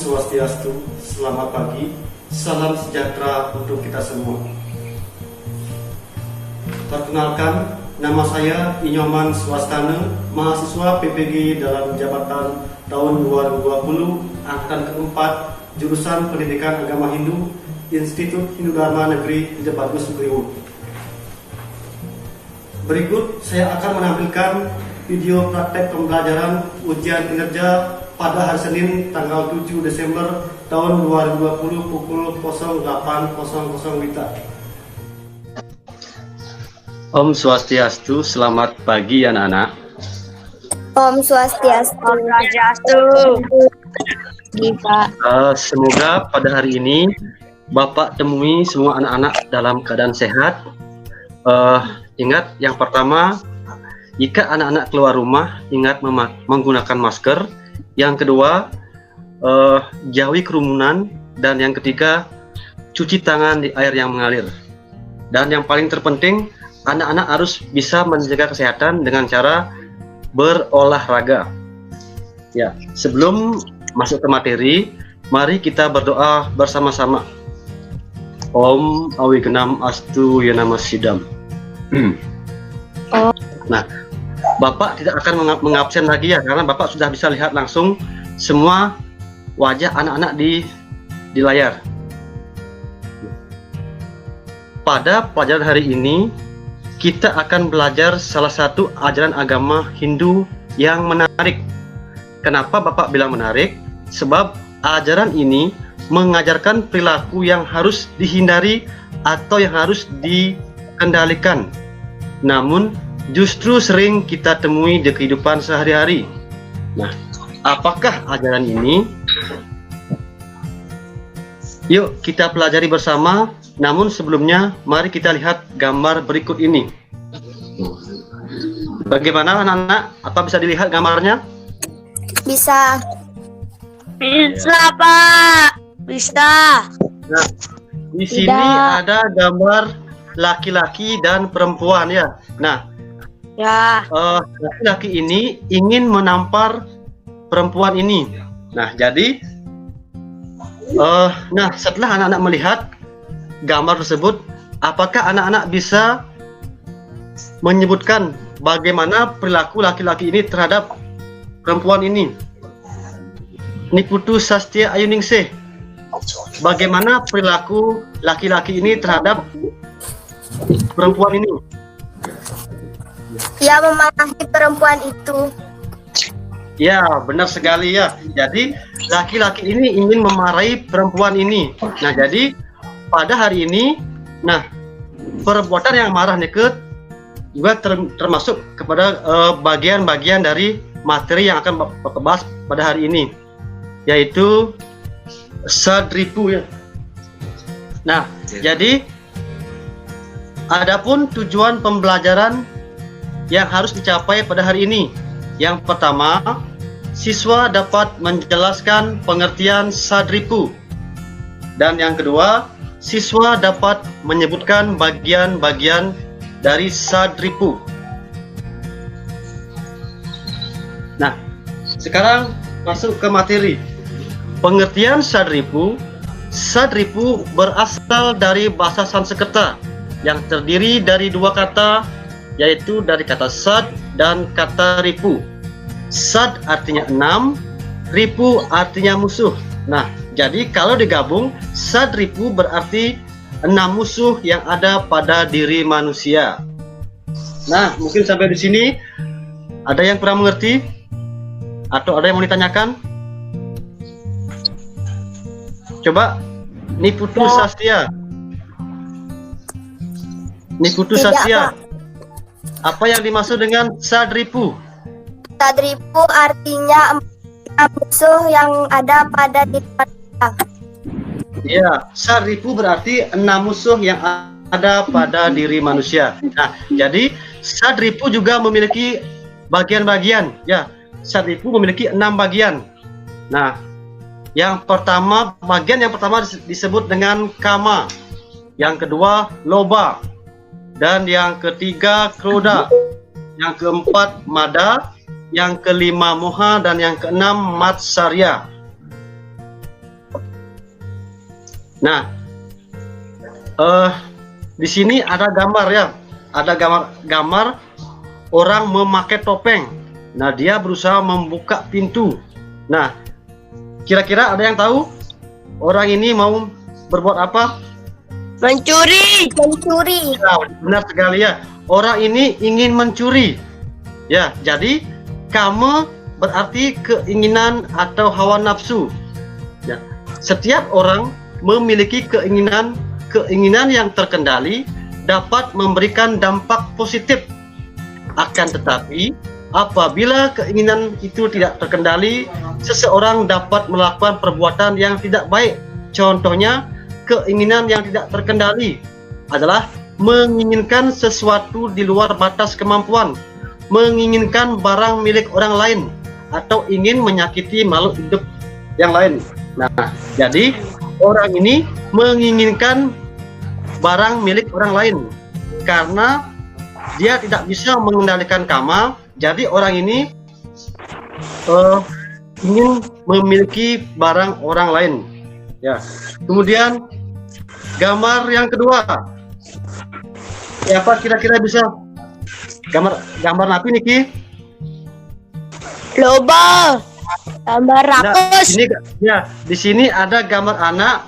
Swastiastu, selamat pagi, salam sejahtera untuk kita semua. Perkenalkan, nama saya Inyoman Swastana, mahasiswa PPG dalam jabatan tahun 2020, angkatan keempat, jurusan Pendidikan Agama Hindu, Institut Hindu Dharma Negeri Jebagus Priwut. Berikut saya akan menampilkan video praktek pembelajaran ujian kinerja pada hari Senin tanggal 7 Desember tahun 2020 pukul 08.00 WITA. Om Swastiastu, selamat pagi anak-anak. Om Swastiastu. Semoga pada hari ini Bapak temui semua anak-anak dalam keadaan sehat. Ingat, yang pertama, jika anak-anak keluar rumah, ingat menggunakan masker. Yang kedua, jauhi kerumunan. Dan yang ketiga, cuci tangan di air yang mengalir. Dan yang paling terpenting, anak-anak harus bisa menjaga kesehatan dengan cara berolahraga. Ya, sebelum masuk ke materi, mari kita berdoa bersama-sama. Om Awigenam Astu Yanama Sidam. Nah, Bapak tidak akan mengabsen lagi ya, karena Bapak sudah bisa lihat langsung semua wajah anak-anak di layar. Pada pelajaran hari ini, kita akan belajar salah satu ajaran agama Hindu yang menarik. Kenapa Bapak bilang menarik? Sebab ajaran ini mengajarkan perilaku yang harus dihindari atau yang harus dikendalikan. Namun, justru sering kita temui di kehidupan sehari-hari. Nah, apakah ajaran ini? Yuk kita pelajari bersama. Namun sebelumnya, mari kita lihat gambar berikut ini. Bagaimana anak-anak? Apa bisa dilihat gambarnya? Bisa. Bisa, Pak. Bisa. Nah, di sini ada gambar laki-laki dan perempuan ya. Nah, Ya. laki-laki ini ingin menampar perempuan ini. Nah, jadi setelah anak-anak melihat gambar tersebut, apakah anak-anak bisa menyebutkan bagaimana perilaku laki-laki ini terhadap perempuan ini? Niputu Sastia Ayuningsih, bagaimana perilaku laki-laki ini terhadap perempuan ini? Dia memarahi perempuan itu. Ya, benar sekali ya. Jadi laki-laki ini ingin memarahi perempuan ini. Nah, jadi pada hari ini, perbuatan yang marah neket juga termasuk kepada bagian-bagian dari materi yang akan Bapak bahas pada hari ini, yaitu sadripu ya. Nah, jadi adapun tujuan pembelajaran yang harus dicapai pada hari ini. Yang pertama, siswa dapat menjelaskan pengertian sadripu. Dan yang kedua, siswa dapat menyebutkan bagian-bagian dari sadripu. Nah, sekarang masuk ke materi. Pengertian sadripu. Sadripu berasal dari bahasa Sanskerta yang terdiri dari dua kata, yaitu dari kata sad dan kata ripu. Sad artinya 6, ripu artinya musuh. Nah, jadi kalau digabung, sad ripu berarti 6 musuh yang ada pada diri manusia. Nah, mungkin sampai di sini ada yang kurang mengerti atau ada yang mau ditanyakan? Coba Niputu Sastia. Niputu Sastia. Apa yang dimaksud dengan sadripu? Sadripu artinya musuh yang ada pada diri kita. Ya, sadripu berarti 6 musuh yang ada pada diri manusia. Nah, jadi sadripu juga memiliki bagian-bagian. Ya, sadripu memiliki 6 bagian. Nah, bagian yang pertama disebut dengan kama, yang kedua loba, dan yang ketiga kroda, yang keempat mada, yang kelima moha, dan yang keenam matsarya. Nah, di sini ada gambar ya, ada gambar orang memakai topeng. Nah, dia berusaha membuka pintu. Nah, kira-kira ada yang tahu orang ini mau berbuat apa? Mencuri. Mencuri. Ya, benar sekali ya. Orang ini ingin mencuri. Ya, jadi kamu berarti keinginan atau hawa nafsu. Ya, setiap orang memiliki keinginan yang terkendali dapat memberikan dampak positif. Akan tetapi, apabila keinginan itu tidak terkendali, seseorang dapat melakukan perbuatan yang tidak baik. Contohnya, keinginan yang tidak terkendali adalah menginginkan sesuatu di luar batas kemampuan, menginginkan barang milik orang lain, atau ingin menyakiti makhluk hidup yang lain. Nah, jadi orang ini menginginkan barang milik orang lain karena dia tidak bisa mengendalikan karma. Jadi orang ini ingin memiliki barang orang lain. Ya. Kemudian gambar yang kedua, siapa kira-kira bisa gambar napi Niki? Loba. Gambar rakus. Di sini ada gambar anak,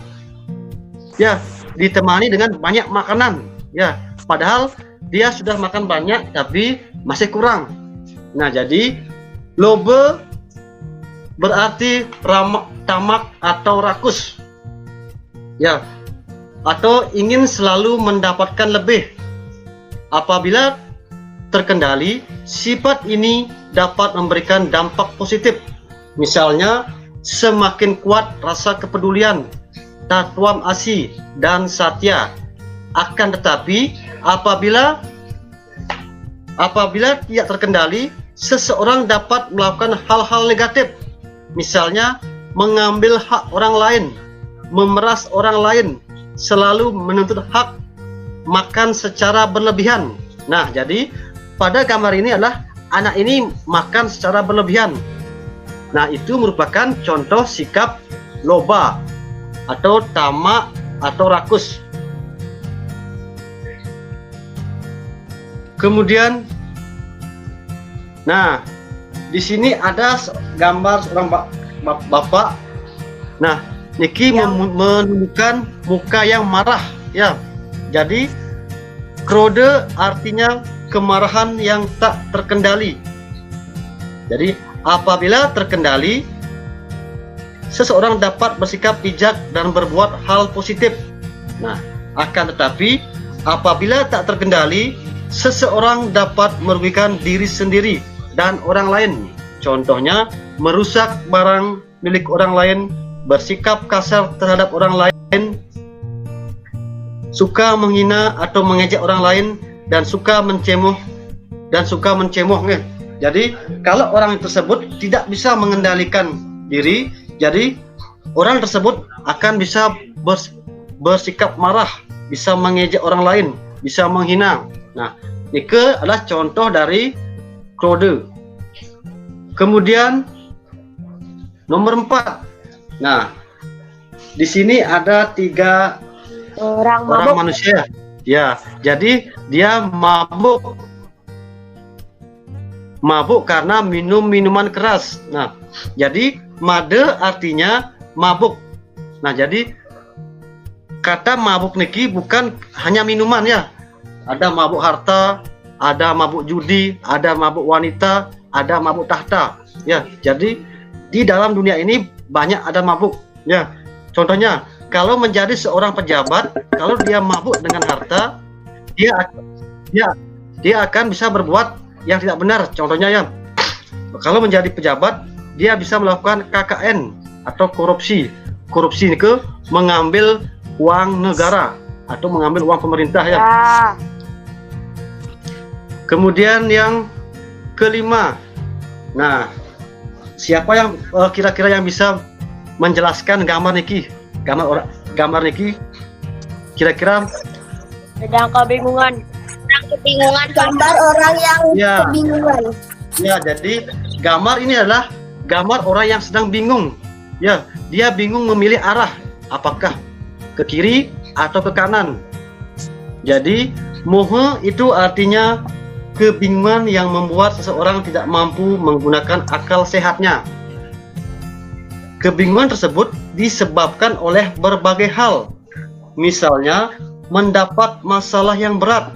ya, ditemani dengan banyak makanan, ya. Padahal dia sudah makan banyak, tapi masih kurang. Nah, jadi lobe berarti tamak atau rakus, ya, atau ingin selalu mendapatkan lebih. Apabila terkendali, sifat ini dapat memberikan dampak positif. Misalnya, semakin kuat rasa kepedulian, tatwam asi, dan satya. Akan tetapi, apabila tidak terkendali, seseorang dapat melakukan hal-hal negatif. Misalnya, mengambil hak orang lain, memeras orang lain, selalu menuntut hak, makan secara berlebihan. Nah, jadi pada gambar ini adalah anak ini makan secara berlebihan. Nah, itu merupakan contoh sikap loba atau tamak atau rakus. Kemudian, nah, di sini ada gambar seorang bapak. Nah, Niki menunjukkan muka yang marah, ya. Jadi, krode artinya kemarahan yang tak terkendali. Jadi, apabila terkendali, seseorang dapat bersikap bijak dan berbuat hal positif. Nah, akan tetapi, apabila tak terkendali, seseorang dapat merugikan diri sendiri dan orang lain. Contohnya, merusak barang milik orang lain, bersikap kasar terhadap orang lain, suka menghina atau mengejek orang lain, dan suka mencemoh. Jadi, kalau orang tersebut tidak bisa mengendalikan diri, jadi orang tersebut akan bisa bersikap marah, bisa mengejek orang lain, bisa menghina. Nah, ini adalah contoh dari krode. Kemudian nomor 4. Nah, di sini ada 3 orang manusia. Ya, jadi dia mabuk karena minum minuman keras. Nah, jadi made artinya mabuk. Nah, jadi kata mabuk niki bukan hanya minuman, ya. Ada mabuk harta, ada mabuk judi, ada mabuk wanita, ada mabuk tahta. Ya, jadi di dalam dunia ini banyak ada mabuk. Ya, contohnya kalau menjadi seorang pejabat, kalau dia mabuk dengan harta, dia akan bisa berbuat yang tidak benar. Contohnya, ya, kalau menjadi pejabat, dia bisa melakukan KKN atau korupsi. Korupsi itu mengambil uang negara atau mengambil uang pemerintah, ya. Kemudian yang kelima. Nah, siapa yang kira-kira yang bisa menjelaskan gambar niki? Gambar niki kira-kira Sedang kebingungan. Gambar orang yang kebingungan. Ya, jadi gambar ini adalah gambar orang yang sedang bingung. Ya, dia bingung memilih arah. Apakah ke kiri atau ke kanan. Jadi moha itu artinya kebingungan yang membuat seseorang tidak mampu menggunakan akal sehatnya. Kebingungan tersebut disebabkan oleh berbagai hal, misalnya mendapat masalah yang berat,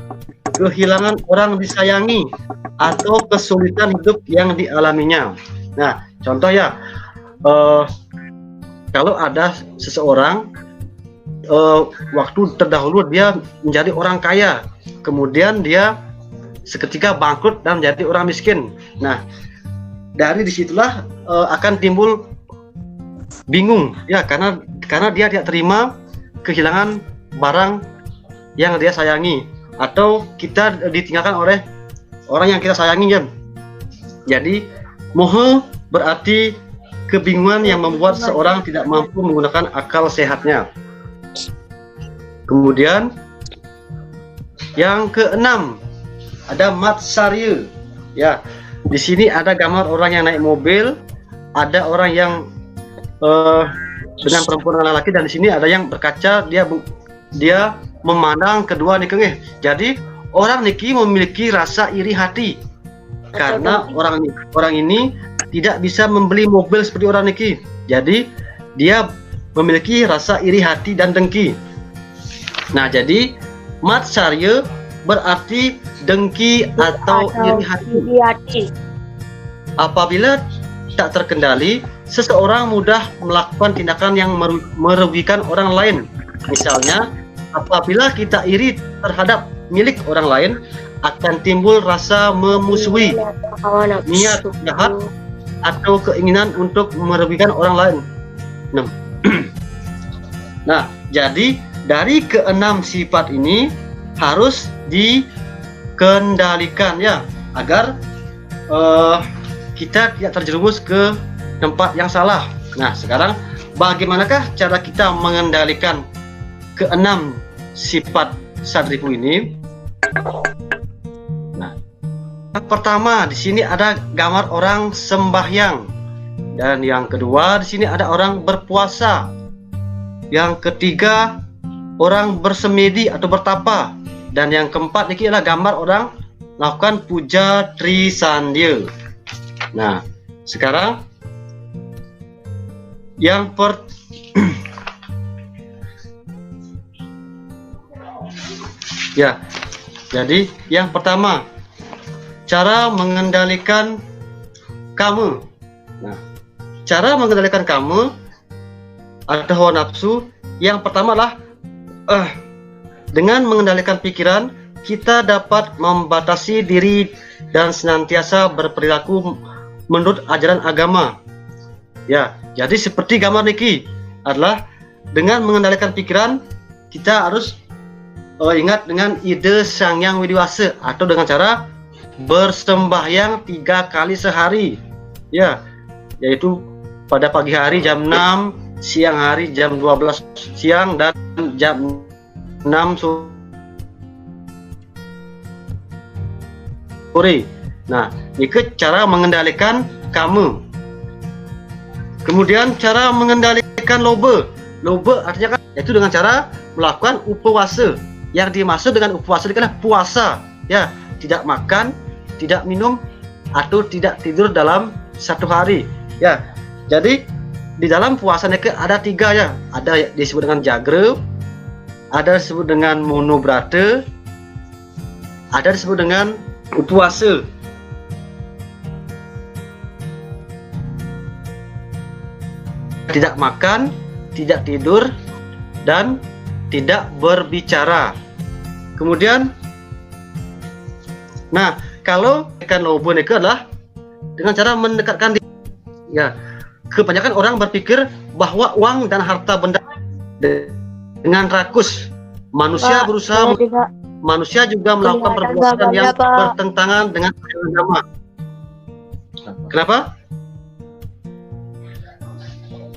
kehilangan orang disayangi, atau kesulitan hidup yang dialaminya. Nah, contoh ya, kalau ada seseorang waktu terdahulu dia menjadi orang kaya, kemudian dia seketika bangkrut dan menjadi orang miskin. Nah, dari disitulah akan timbul bingung ya, karena dia tidak terima kehilangan barang yang dia sayangi, atau kita ditinggalkan oleh orang yang kita sayangi ya. Jadi moha berarti kebingungan yang membuat seorang tidak mampu menggunakan akal sehatnya. Kemudian yang keenam ada matsarya. Ya, di sini ada gambar orang yang naik mobil, ada orang yang dengan perempuan dan laki, dan di sini ada yang berkaca, dia memandang kedua nikengeh. Jadi orang niki memiliki rasa iri hati karena orang ini tidak bisa membeli mobil seperti orang niki. Jadi dia memiliki rasa iri hati dan dengki. Nah, jadi matsarya berarti dengki atau iri hati. Apabila tak terkendali, seseorang mudah melakukan tindakan yang merugikan orang lain. Misalnya, apabila kita iri terhadap milik orang lain, akan timbul rasa memusuhi, niat jahat, atau keinginan untuk merugikan orang lain. Nah, jadi dari keenam sifat ini harus dikendalikan ya, agar kita tidak terjerumus ke tempat yang salah. Nah, sekarang bagaimanakah cara kita mengendalikan keenam sifat sadriku ini? Nah, yang pertama di sini ada gambar orang sembahyang, dan yang kedua di sini ada orang berpuasa, yang ketiga orang bersemedi atau bertapa, dan yang keempat ini adalah gambar orang melakukan puja trisandya. Nah, sekarang yang ya, jadi yang pertama cara mengendalikan kamu. Nah, cara mengendalikan kamu atau hawa nafsu yang pertama adalah dengan mengendalikan pikiran, kita dapat membatasi diri dan senantiasa berperilaku menurut ajaran agama. Ya, jadi seperti gambar niki adalah dengan mengendalikan pikiran, kita harus ingat dengan ide Sang Hyang Widiwasa, atau dengan cara bersembahyang 3 kali sehari. Ya, yaitu pada pagi hari jam 6, siang hari jam 12 siang, dan jam 6 sore. Nah, ini cara mengendalikan kamu. Kemudian cara mengendalikan loba. Loba artinya kan yaitu dengan cara melakukan upawasa. Yang dimaksud dengan upawasa adalah puasa, ya, tidak makan, tidak minum, atau tidak tidur dalam 1 hari. Ya, jadi di dalam puasa ini ada 3 ya. Ada disebut dengan jagra, ada disebut dengan monobrata, ada disebut dengan upawasa. Tidak makan, tidak tidur, dan tidak berbicara. Kemudian, nah, kalau ikan lobo itu adalah dengan cara mendekatkan diri. Ya, kebanyakan orang berpikir bahwa uang dan harta benda dengan rakus. Manusia berusaha, manusia juga melakukan perbuatan yang bertentangan dengan agama. Kenapa?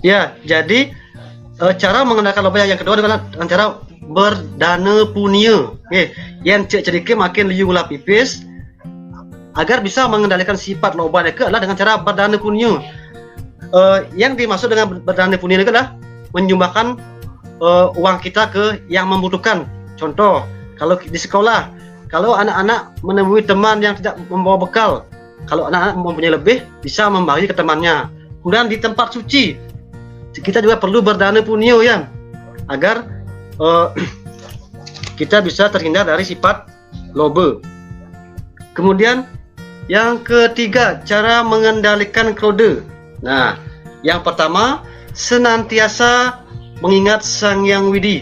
Ya, jadi cara mengendalikan loba yang kedua adalah dengan cara berdana punya. Yang cek-cek makin liu gula pipis, agar bisa mengendalikan sifat loba itu adalah dengan cara berdana punya. Yang dimaksud dengan berdana punya itu adalah menyumbangkan uang kita ke yang membutuhkan. Contoh, kalau di sekolah, kalau anak-anak menemui teman yang tidak membawa bekal, kalau anak-anak mempunyai lebih, bisa membagi ke temannya. Kemudian di tempat suci, kita juga perlu berdana punio ya, agar kita bisa terhindar dari sifat lobe. Kemudian yang ketiga, cara mengendalikan kode. Nah, yang pertama, senantiasa mengingat Sang Yang Widi.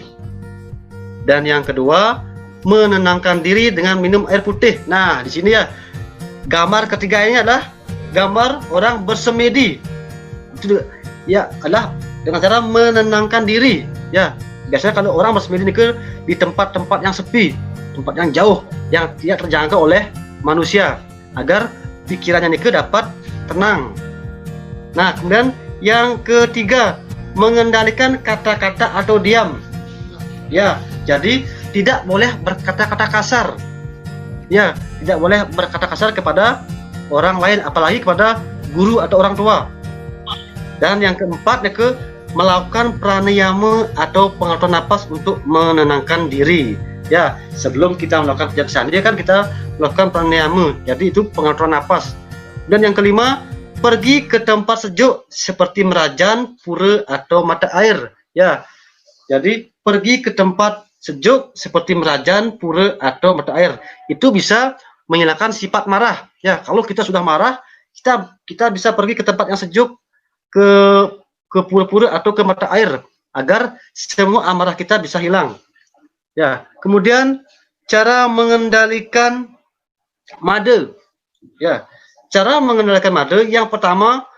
Dan yang kedua, menenangkan diri dengan minum air putih. Nah, di sini ya, gambar ketiga ini adalah gambar orang bersemedi. Itu ya adalah dengan cara menenangkan diri. Ya, biasanya kalau orang bersemedi ini di tempat-tempat yang sepi, tempat yang jauh, yang tidak terjangkau oleh manusia, agar pikirannya ini dapat tenang. Nah, kemudian yang ketiga, mengendalikan kata-kata atau diam. Ya, jadi tidak boleh berkata-kata kasar. Ya, tidak boleh berkata kasar kepada orang lain, apalagi kepada guru atau orang tua. Dan yang keempat, melakukan pranayama atau pengaturan napas untuk menenangkan diri. Ya, sebelum kita melakukan kebijaksanaan, kan kita melakukan pranayama. Jadi itu pengaturan napas. Dan yang kelima, pergi ke tempat sejuk seperti Merajan, pura atau mata air. Ya, jadi pergi ke tempat sejuk seperti Merajan, pura atau mata air. Itu bisa menghilangkan sifat marah. Ya, kalau kita sudah marah, kita bisa pergi ke tempat yang sejuk, ke pura-pura atau ke mata air, agar semua amarah kita bisa hilang. Ya, kemudian cara mengendalikan made. Ya, cara mengendalikan made yang pertama,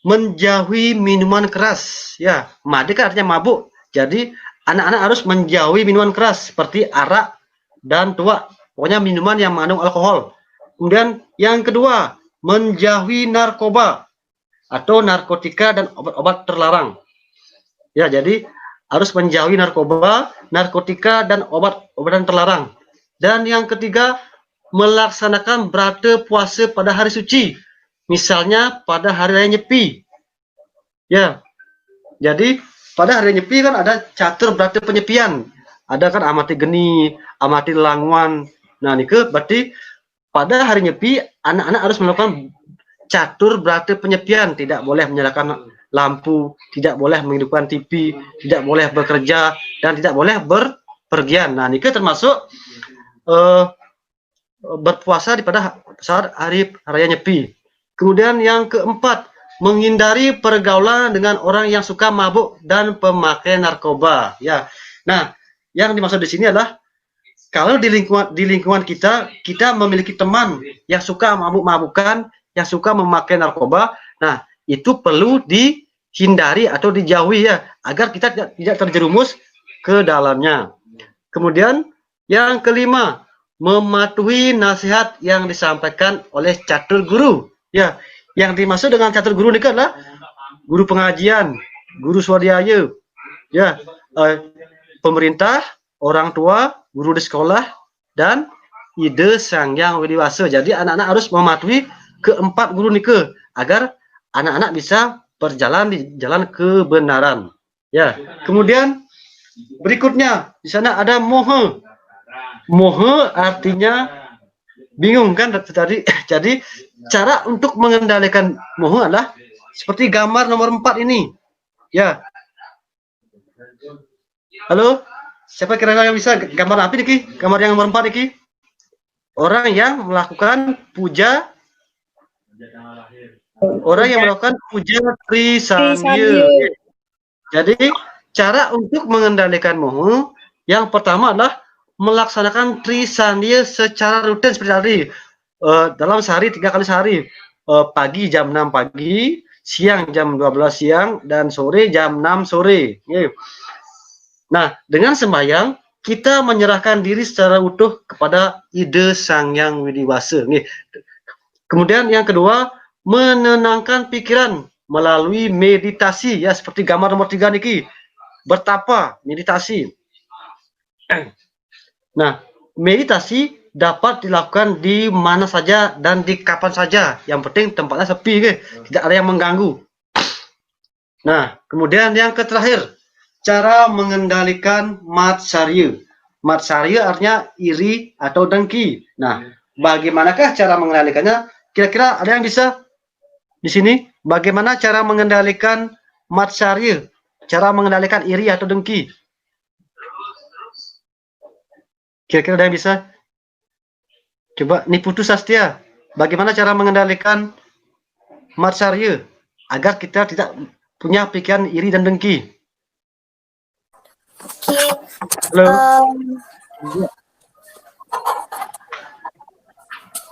menjauhi minuman keras. Ya, made kan artinya mabuk. Jadi anak-anak harus menjauhi minuman keras seperti arak dan tuak. Pokoknya minuman yang mengandung alkohol. Kemudian yang kedua, menjauhi narkoba atau narkotika dan obat-obat terlarang. Ya, jadi harus menjauhi narkoba, narkotika dan obat-obatan terlarang. Dan yang ketiga, melaksanakan berata puasa pada hari suci. Misalnya pada hari raya Nyepi. Ya. Jadi pada hari Nyepi kan ada catur berata penyepian. Ada kan amati geni, amati langwan. Nah, ini berarti pada hari Nyepi anak-anak harus melakukan catur berata penyepian, tidak boleh menyalakan lampu, tidak boleh menghidupkan TV, tidak boleh bekerja, dan tidak boleh berpergian. Nah, ini termasuk berpuasa pada saat hari raya Nyepi. Kemudian yang keempat, menghindari pergaulan dengan orang yang suka mabuk dan pemakai narkoba. Ya, nah, yang dimaksud di sini adalah kalau di lingkungan kita memiliki teman yang suka mabuk-mabukan, yang suka memakai narkoba, nah itu perlu dihindari atau dijauhi ya, agar kita tidak terjerumus ke dalamnya. Kemudian yang kelima, mematuhi nasihat yang disampaikan oleh catur guru. Ya, yang dimaksud dengan catur guru ini adalah guru pengajian, guru swadhyaya, ya, pemerintah, orang tua, guru di sekolah, dan ide Sang Yang Widi Wasa. Jadi anak-anak harus mematuhi keempat guru nike agar anak-anak bisa berjalan di jalan kebenaran. Ya, kemudian berikutnya di sana ada mohe. Mohe artinya bingung kan tadi. Jadi cara untuk mengendalikan mohe adalah seperti gambar nomor 4 ini. Ya. Halo, siapa kira-kira yang bisa gambar apa nih? Gambar yang nomor 4 ini? Orang yang melakukan puja, orang yang melakukan puja Trisandya. Jadi cara untuk mengendalikan mohe yang pertama adalah melaksanakan Trisandya secara rutin seperti tadi, dalam sehari 3 kali sehari, pagi jam 6 pagi, siang jam 12 siang, dan sore jam 6 sore. Nah, dengan sembahyang kita menyerahkan diri secara utuh kepada ide Sang Yang Widi Wasa. Kemudian yang kedua, menenangkan pikiran melalui meditasi, ya seperti gambar nomor 3 niki, bertapa, meditasi. Nah, meditasi dapat dilakukan di mana saja dan di kapan saja. Yang penting tempatnya sepi, tidak ada yang mengganggu. Nah, kemudian yang terakhir, cara mengendalikan matsarya. Matsarya artinya iri atau dengki. Nah, bagaimanakah cara mengendalikannya? Kira-kira ada yang bisa di sini? Bagaimana cara mengendalikan matsarya? Cara mengendalikan iri atau dengki? Kira-kira ada yang bisa? Coba nih Putu Sastia, bagaimana cara mengendalikan matsarya agar kita tidak punya pikiran iri dan dengki? Oke. Halo. Em,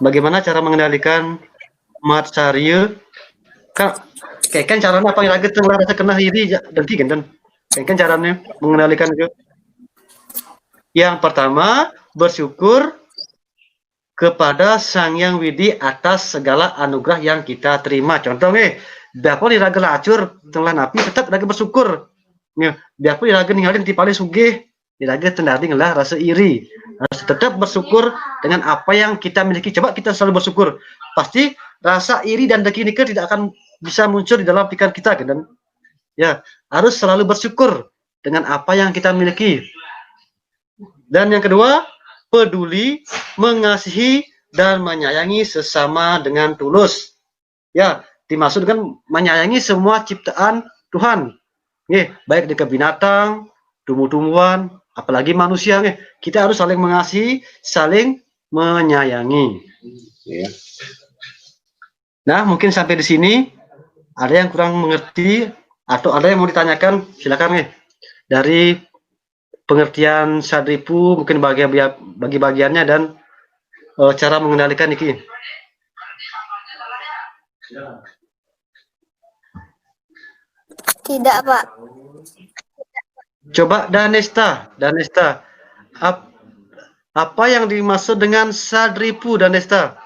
Bagaimana cara mengendalikan matsarya? Kayak kan caranya apa yang lagi tengah rasa kena iri dengki kan? Kayak kan caranya mengendalikan ke? Yang pertama, bersyukur kepada Sang Yang Widi atas segala anugerah yang kita terima. Contoh nih, biarpun diraga lacur telah napi tetap raga bersyukur. Nih, biarpun diraga ninggalin ti paling sugih, diraga tendarding lah rasa iri. Harus tetap bersyukur dengan apa yang kita miliki. Coba kita selalu bersyukur. Pasti rasa iri dan dengki ini tidak akan bisa muncul di dalam pikiran kita kan? Dan ya, harus selalu bersyukur dengan apa yang kita miliki. Dan yang kedua, peduli, mengasihi, dan menyayangi sesama dengan tulus. Ya, dimaksud dengan menyayangi semua ciptaan Tuhan. Nih, baik dengan binatang, tumbuh-tumbuhan, apalagi manusia. Nih, kita harus saling mengasihi, saling menyayangi. Ya. Nah, mungkin sampai di sini ada yang kurang mengerti atau ada yang mau ditanyakan, silakan nih. Dari pengertian Sadripu mungkin bagi bagiannya dan cara mengendalikan ini. Tidak, Pak. Coba Danesta, apa yang dimaksud dengan Sadripu, Danesta?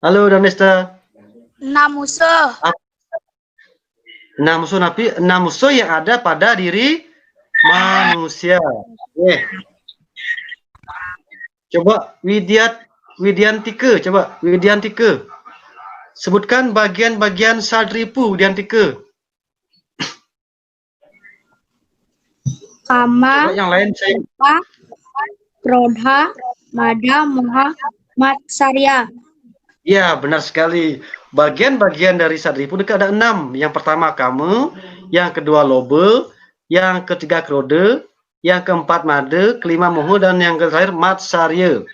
Halo Danesta. Namusuh. Enam musuh yang ada pada diri manusia. Coba Widiantike, sebutkan bagian-bagian Sadripu, Widiantike. Kama, Coba yang lain saya. Krodha, Mada, Moha, Matsarya. Ya, benar sekali. Bagian-bagian dari Sadripu ada 6. Yang pertama kamu, yang kedua lobe, yang ketiga krode, yang keempat made, kelima moho, dan yang terakhir matsarya.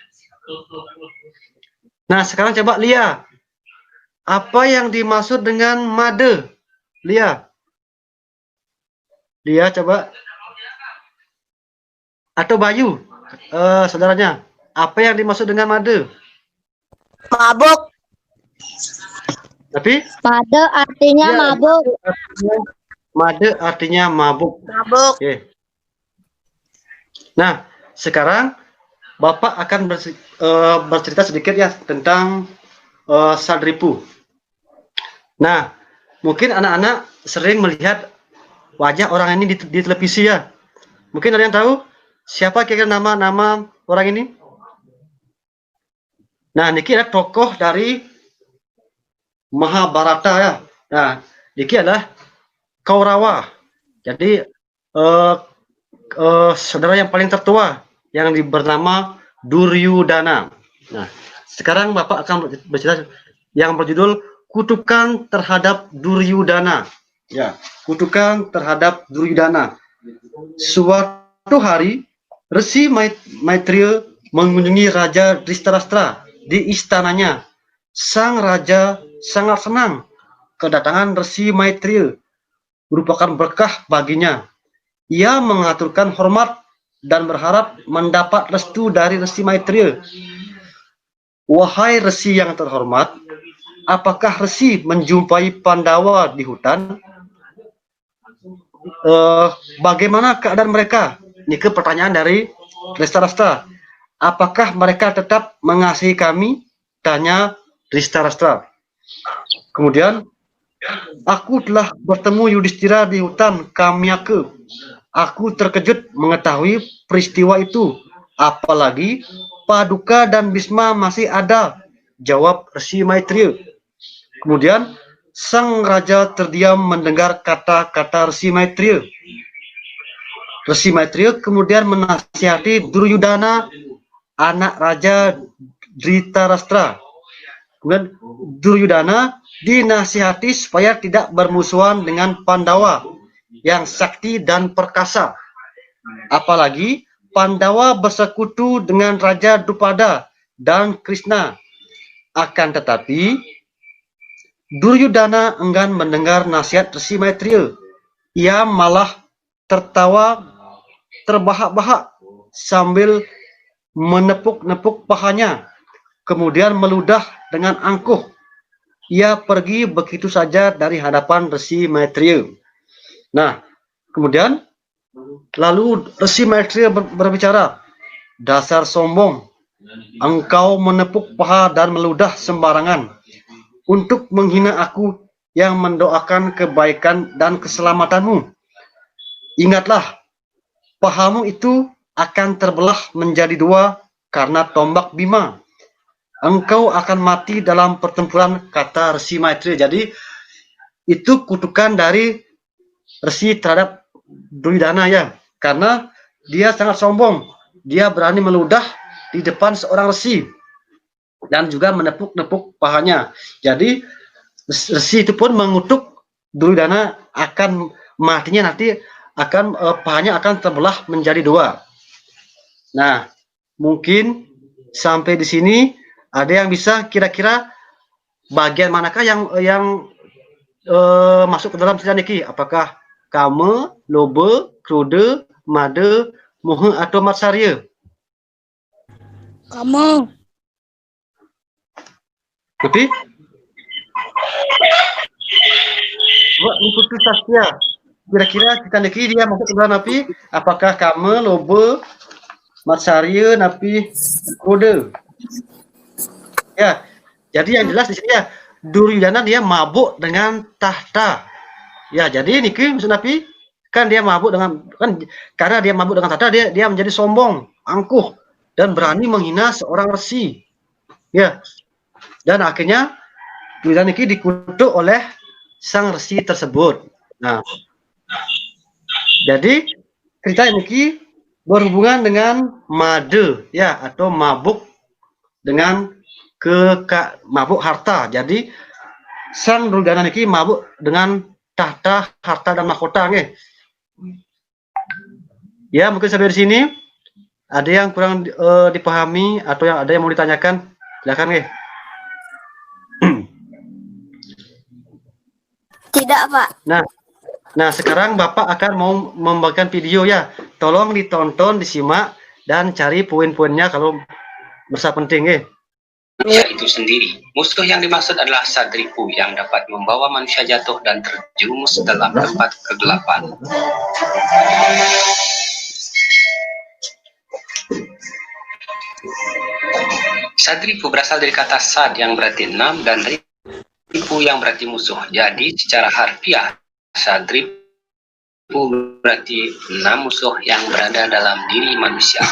Nah, sekarang coba Lia. Apa yang dimaksud dengan made? Lia, coba. Atau Bayu, saudaranya. Apa yang dimaksud dengan made? Mabuk. Tapi Made artinya ya, mabuk. Made artinya mabuk. Mabuk. Oke. Nah, sekarang Bapak akan bercerita sedikit ya tentang Sadripu. Nah, mungkin anak-anak sering melihat wajah orang ini di televisi ya. Mungkin ada yang tahu siapa kira-kira nama orang ini? Nah, niki adalah tokoh dari Mahabharata ya. Nah, niki adalah Kaurawa. Jadi saudara yang paling tertua yang bernama Duryudana. Nah, sekarang Bapak akan bercerita yang berjudul Kutukan terhadap Duryudana. Ya, kutukan terhadap Duryudana. Suatu hari Resi Maitreya mengunjungi Raja Dhritarashtra di istananya. Sang raja sangat senang kedatangan Resi Maitreya, merupakan berkah baginya. Ia mengaturkan hormat dan berharap mendapat restu dari Resi Maitreya. Wahai Resi yang terhormat, apakah Resi menjumpai Pandawa di hutan? Bagaimana keadaan mereka? Ini pertanyaan dari Dhritarashtra. Apakah mereka tetap mengasihi kami? Tanya Dhritarashtra. Kemudian, aku telah bertemu Yudhistira di hutan Kamyaka. Aku terkejut mengetahui peristiwa itu. Apalagi Paduka dan Bisma masih ada, jawab Resi Maitreya. Kemudian, sang raja terdiam mendengar kata-kata Resi Maitreya. Resi Maitreya kemudian menasihati Duryudana, anak raja Dhritarashtra. Kemudian Duryudana dinasihati supaya tidak bermusuhan dengan Pandawa yang sakti dan perkasa. Apalagi Pandawa bersekutu dengan Raja Drupada dan Krishna. Akan tetapi Duryudana enggan mendengar nasihat Resi Maitreya. Ia malah tertawa terbahak-bahak sambil menepuk-nepuk pahanya, kemudian meludah dengan angkuh. Ia pergi begitu saja dari hadapan Resi Maitreya. Nah, kemudian lalu Resi Maitreya berbicara, dasar sombong, engkau menepuk paha dan meludah sembarangan untuk menghina aku yang mendoakan kebaikan dan keselamatanmu. Ingatlah, pahamu itu akan terbelah menjadi dua karena tombak Bima. Engkau akan mati dalam pertempuran, kata Resi Maitreya. Jadi itu kutukan dari Resi terhadap Duryudana ya, karena dia sangat sombong. Dia berani meludah di depan seorang resi dan juga menepuk-nepuk pahanya. Jadi resi itu pun mengutuk Duryudana akan matinya nanti akan pahanya akan terbelah menjadi dua. Nah, mungkin sampai di sini ada yang bisa kira-kira bagian manakah yang masuk ke dalam cerita niki? Apakah Kama, Loba, Kruda, Mada, Moha atau Matsarya? Kamu. Tapi buat mengikuti Saskia, kira-kira kita niki dia masuk ke dalam napi? Apakah Kama, Loba, Matsarya, napi Kruda? Ya, jadi yang jelas di sini ya, Duryudana dia mabuk dengan tahta. Ya, jadi niki maksud napi kan dia mabuk dengan karena dia mabuk dengan tahta, dia menjadi sombong, angkuh dan berani menghina seorang resi. Ya. Dan akhirnya Duryudana niki dikutuk oleh sang resi tersebut. Nah, jadi cerita niki berhubungan dengan mada ya, atau mabuk dengan mabuk harta. Jadi sang Duryudana niki mabuk dengan tahta, harta dan mahkota nggih. Ya, mungkin sampai di sini ada yang kurang dipahami atau yang ada yang mau ditanyakan, silakan nggih. Tidak, Pak. Nah, sekarang Bapak akan mau membagikan video ya. Tolong ditonton, disimak dan cari poin-poinnya kalau merasa penting nggih. Manusia itu sendiri. Musuh yang dimaksud adalah Sadripu yang dapat membawa manusia jatuh dan terjerumus dalam tempat kegelapan. Sadripu berasal dari kata sad yang berarti enam dan ripu yang berarti musuh. Jadi secara harfiah Sadripu berarti enam musuh yang berada dalam diri manusia.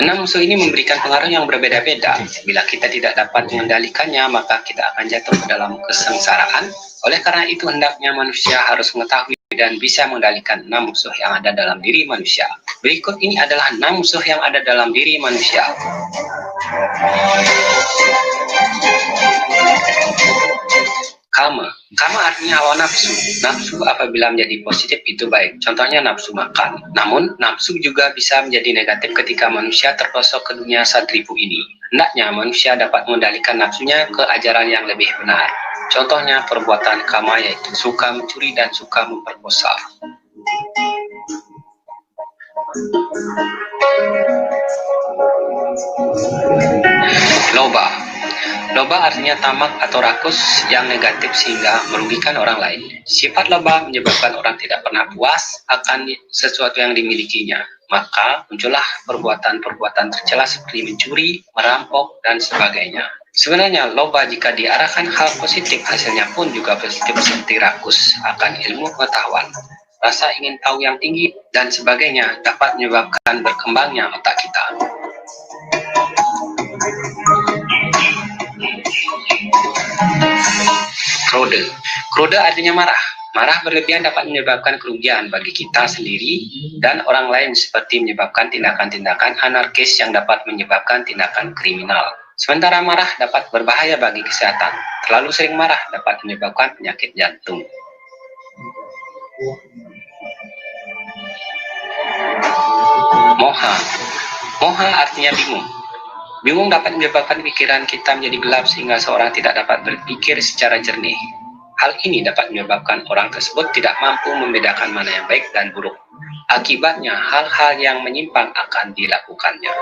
Enam musuh ini memberikan pengaruh yang berbeda-beda. Bila kita tidak dapat mengendalikannya, maka kita akan jatuh ke dalam kesengsaraan. Oleh karena itu, hendaknya manusia harus mengetahui dan bisa mengendalikan enam musuh yang ada dalam diri manusia. Berikut ini adalah enam musuh yang ada dalam diri manusia. Kama. Kama artinya hawa nafsu. Nafsu apabila menjadi positif itu baik. Contohnya nafsu makan. Namun, nafsu juga bisa menjadi negatif ketika manusia terpelosok ke dunia Sadripu ini. Hendaknya manusia dapat mengendalikan nafsunya ke ajaran yang lebih benar. Contohnya perbuatan kama yaitu suka mencuri dan suka memperkosa. Loba. Loba artinya tamak atau rakus yang negatif sehingga merugikan orang lain. Sifat loba menyebabkan orang tidak pernah puas akan sesuatu yang dimilikinya. Maka muncullah perbuatan-perbuatan tercela seperti mencuri, merampok, dan sebagainya. Sebenarnya loba jika diarahkan hal positif hasilnya pun juga positif seperti rakus akan ilmu pengetahuan. Rasa ingin tahu yang tinggi dan sebagainya dapat menyebabkan berkembangnya otak kita. Kode. Krode artinya marah. Marah berlebihan dapat menyebabkan kerugian bagi kita sendiri dan orang lain seperti menyebabkan tindakan-tindakan anarkis yang dapat menyebabkan tindakan kriminal. Sementara marah dapat berbahaya bagi kesehatan. Terlalu sering marah dapat menyebabkan penyakit jantung. Moha. Moha artinya bingung. Bingung dapat menyebabkan pikiran kita menjadi gelap sehingga seorang tidak dapat berpikir secara jernih. Hal ini dapat menyebabkan orang tersebut tidak mampu membedakan mana yang baik dan buruk. Akibatnya, hal-hal yang menyimpang akan dilakukannya.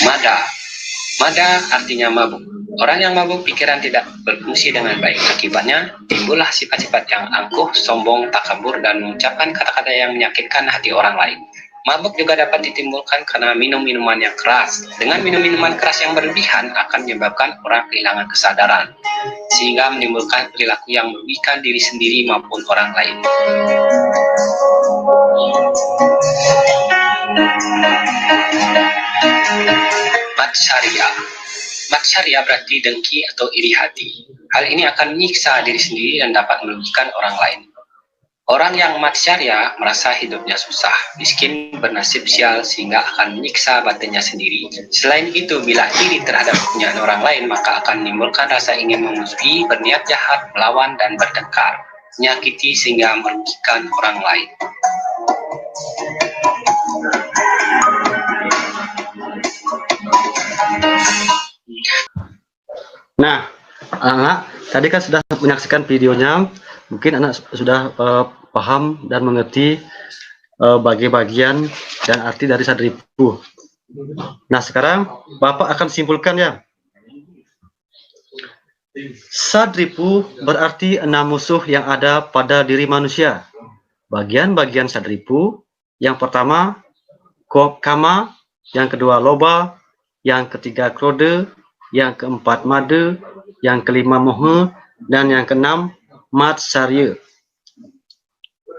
Mada. Mada artinya mabuk. Orang yang mabuk pikiran tidak berfungsi dengan baik. Akibatnya, timbullah sifat-sifat yang angkuh, sombong, takabur, dan mengucapkan kata-kata yang menyakitkan hati orang lain. Mabuk juga dapat ditimbulkan karena minum minuman yang keras. Dengan minum minuman keras yang berlebihan akan menyebabkan orang kehilangan kesadaran, sehingga menimbulkan perilaku yang merugikan diri sendiri maupun orang lain. Matsarya. Matsarya berarti dengki atau iri hati. Hal ini akan menyiksa diri sendiri dan dapat merugikan orang lain. Orang yang matsarya merasa hidupnya susah, miskin, bernasib sial sehingga akan menyiksa batinnya sendiri. Selain itu, bila iri terhadap kepunyaan orang lain, maka akan menimbulkan rasa ingin memusuhi, berniat jahat, melawan, dan bertengkar, menyakiti sehingga merugikan orang lain. Nah, anak-anak tadi kan sudah menyaksikan videonya, mungkin anak sudah paham dan mengerti bagian dan arti dari sadripu. Nah, sekarang Bapak akan simpulkan ya. Sadripu berarti 6 musuh yang ada pada diri manusia. Bagian-bagian sadripu, yang pertama kama, yang kedua loba, yang ketiga krode, yang keempat made, yang kelima moha, dan yang keenam matsarya.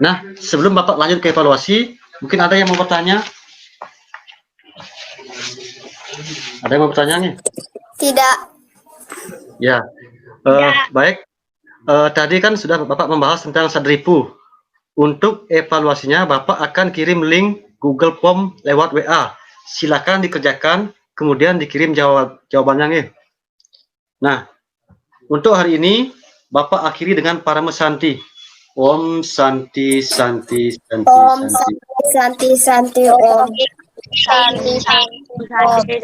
Nah, sebelum Bapak lanjut ke evaluasi, mungkin ada yang mau bertanya? Ada yang mau bertanya nih? Tidak. Ya, baik. Tadi kan sudah Bapak membahas tentang sadripu. Untuk evaluasinya, Bapak akan kirim link Google Form lewat WA. Silakan dikerjakan, kemudian dikirim jawabannya nih. Nah, untuk hari ini Bapak akhiri dengan Parama Santi. Om Santi Santi Santi Om Santi. Santi Santi Om. Santi.